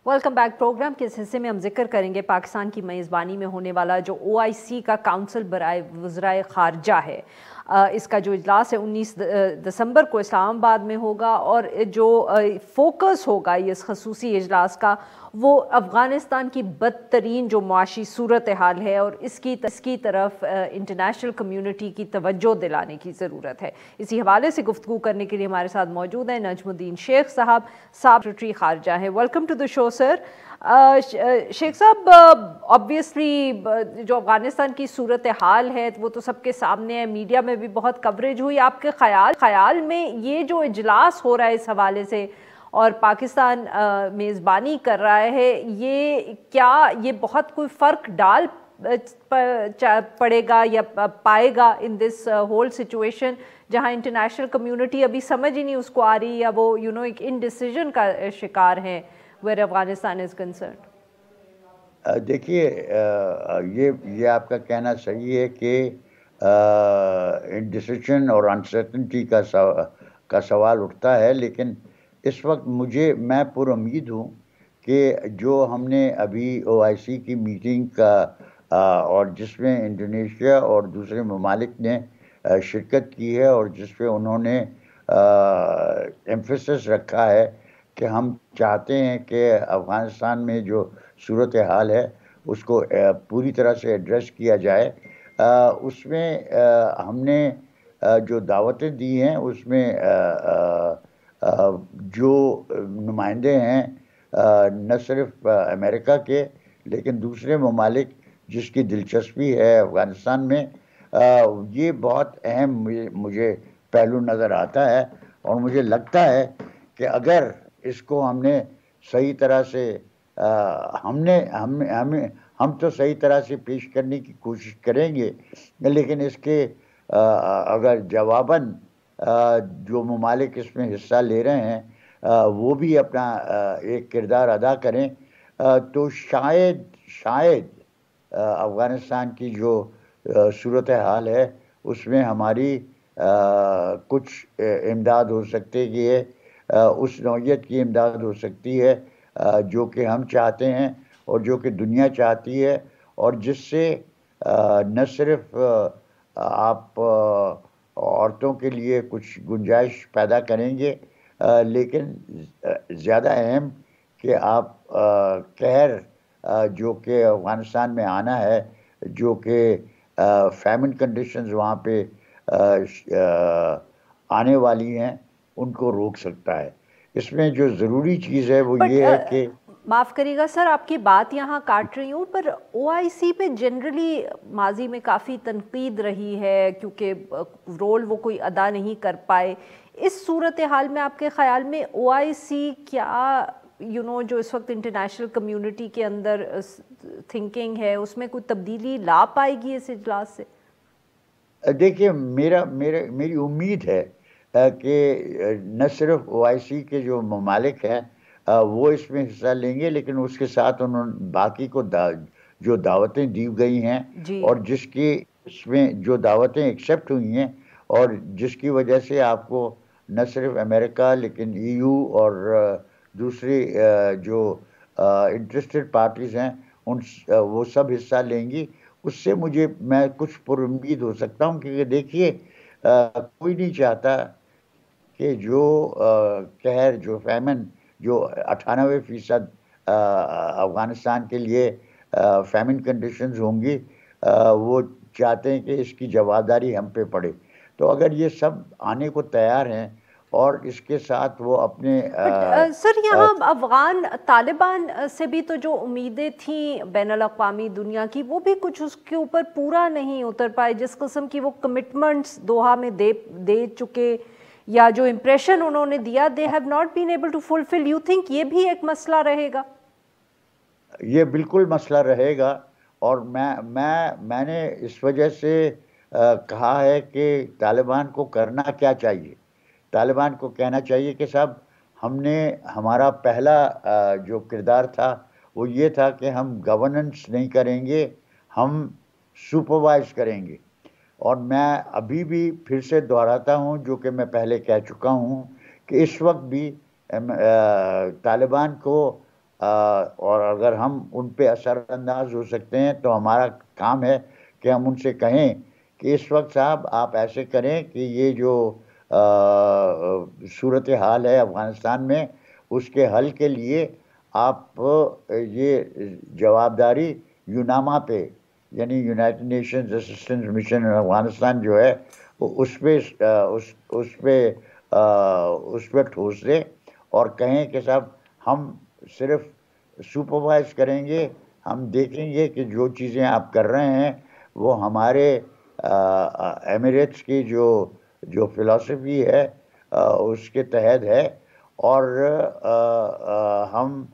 Welcome back. Programme के इस हिस्से में हम जिक्र करेंगे पाकिस्तान की मेज़बानी में होने वाला जो OIC का काउंसिल बराए वज़राए ख़ारजा है। इसका जो इजलास है 19 दिसंबर को इस्लामाबाद में होगा और जो फोकस होगा इस खसूसी इजलास का वो अफ़गानिस्तान की बदतरीन जो मुआशी सूरत हाल है और इसकी तरफ इंटरनेशनल कम्युनिटी की तवज्जो दिलाने की ज़रूरत है। इसी हवाले से गुफ्तगू करने के लिए हमारे साथ मौजूद हैं नजमुद्दीन शेख साहब, सेक्रेटरी ख़ारजा हैं। Welcome to the show sir. Sheikh साहब, ऑब्वियसली जो अफ़गानिस्तान की सूरत हाल है वो तो सबके सामने है, मीडिया में भी बहुत कवरेज हुई। आपके ख्याल में ये जो इजलास हो रहा है इस हवाले से और पाकिस्तान मेज़बानी कर रहा है, ये बहुत कोई फ़र्क डाल पड़ेगा या पाएगा इन दिस होल सिचुएशन जहां इंटरनेशनल कम्युनिटी अभी समझ ही नहीं उसको आ रही या वो एक इनडिसीजन का शिकार हैं where Afghanistan is concerned? देखिए, ये आपका कहना सही है कि इंडिसिजन और अनसर्टेनिटी का सवाल उठता है, लेकिन इस वक्त मैं पूरी उम्मीद हूँ कि जो हमने अभी OIC की मीटिंग का और जिसमें इंडोनेशिया और दूसरे ममालिक ने शिरकत की है और जिस पे उन्होंने एम्फेसिस रखा है कि हम चाहते हैं कि अफ़गानिस्तान में जो सूरत हाल है उसको पूरी तरह से एड्रेस किया जाए। उसमें हमने जो दावतें दी हैं उसमें जो नुमाइंदे हैं न सिर्फ अमेरिका के लेकिन दूसरे ममालिक जिसकी दिलचस्पी है अफ़गानिस्तान में, ये बहुत अहम मुझे पहलू नज़र आता है और मुझे लगता है कि अगर इसको हमने सही तरह से हम तो सही तरह से पेश करने की कोशिश करेंगे, लेकिन इसके अगर जवाबन जो ममालिक इसमें हिस्सा ले रहे हैं वो भी अपना एक किरदार अदा करें तो शायद अफ़गानिस्तान की जो सूरत हाल है उसमें हमारी कुछ इमदाद हो सकती है, उस नौइयत की इमदाद हो सकती है जो कि हम चाहते हैं और जो कि दुनिया चाहती है, और जिससे न सिर्फ आप औरतों के लिए कुछ गुंजाइश पैदा करेंगे, लेकिन ज़्यादा अहम कि आप कहर जो कि अफ़गानिस्तान में आना है, जो कि फैमिन कंडीशंस वहाँ पे आने वाली हैं, उनको रोक सकता है। इसमें जो ज़रूरी चीज़ है वो ये है कि माफ़ करिएगा सर, आपकी बात यहाँ काट रही हूँ, पर OIC पे जनरली माजी में काफ़ी तनकीद रही है क्योंकि रोल वो कोई अदा नहीं कर पाए। इस सूरत हाल में आपके ख़्याल में OIC क्या जो इस वक्त इंटरनेशनल कम्युनिटी के अंदर थिंकिंग है उसमें कोई तब्दीली ला पाएगी इस इजलास से? देखिए, मेरी उम्मीद है कि न सिर्फ OIC के जो ममालिक हैं वो इसमें हिस्सा लेंगे, लेकिन उसके साथ उन्होंने बाकी को जो दावतें दी गई हैं और जिसकी इसमें जो दावतें एक्सेप्ट हुई हैं और जिसकी वजह से आपको न सिर्फ अमेरिका लेकिन EU और दूसरी जो इंटरेस्टेड पार्टीज हैं वो सब हिस्सा लेंगी। उससे मैं कुछ पुरुम्मीद हो सकता हूँ, क्योंकि देखिए कोई नहीं चाहता कि जो कहर जो फैमन जो 98% अफ़गानिस्तान के लिए फैमिन कंडीशंस होंगी, वो चाहते हैं कि इसकी जवाबदारी हम पे पड़े। तो अगर ये सब आने को तैयार हैं और इसके साथ वो अपने सर यहाँ अफगान तालिबान से भी तो जो उम्मीदें थी बैनुल अक़वामी दुनिया की, वो भी कुछ उसके ऊपर पूरा नहीं उतर पाए। जिस किस्म की वो कमिटमेंट्स दोहा में दे चुके या जो इम्प्रेशन उन्होंने दिया, they have not been able to fulfil. You think ये भी एक मसला रहेगा? ये बिल्कुल मसला रहेगा, और मैंने इस वजह से कहा है कि तालिबान को करना क्या चाहिए। तालिबान को कहना चाहिए कि साहब, हमारा पहला जो किरदार था वो ये था कि हम गवर्नेंस नहीं करेंगे, हम सुपरवाइज करेंगे। और मैं अभी भी फिर से दोहराता हूँ जो कि मैं पहले कह चुका हूँ कि इस वक्त भी तालिबान को اور اگر ہم ان پہ اثر انداز ہو سکتے ہیں تو ہمارا کام ہے کہ ہم ان سے کہیں کہ اس وقت صاحب آپ ایسے کریں کہ یہ جو صورتحال ہے افغانستان میں اس کے حل کے لیے آپ یہ جوابداری یوناما پہ، یعنی United nations assistance mission Afghanistan جو ہے اس پہ ٹھوس دیں اور کہیں کہ صاحب ہم صرف سپروائز کریں گے، ہم دیکھیں گے کہ جو چیزیں آپ کر رہے ہیں وہ ہمارے ایمریٹس کی جو فلسفی ہے اس کے تحت ہے، اور ہم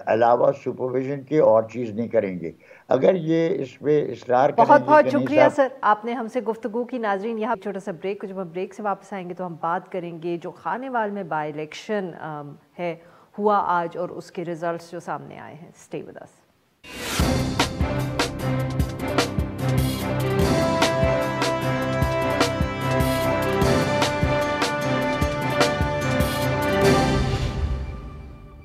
علاوہ سپرویژن کے اور چیز نہیں کریں گے۔ اگر یہ اس پہ اصرار کریں بہت گے بہت کہ نہیں شکریہ صاحب، سر، آپ نے ہم سے گفتگو کی۔ ناظرین یہاں چھوٹا سا بریک، جب ہم بریک سے واپس آئیں گے تو ہم بات کریں گے جو خانیوال میں بائی الیکشن ہے ہوا آج اور اس کے ریزلٹس جو سامنے آئے ہیں۔ Stay with us.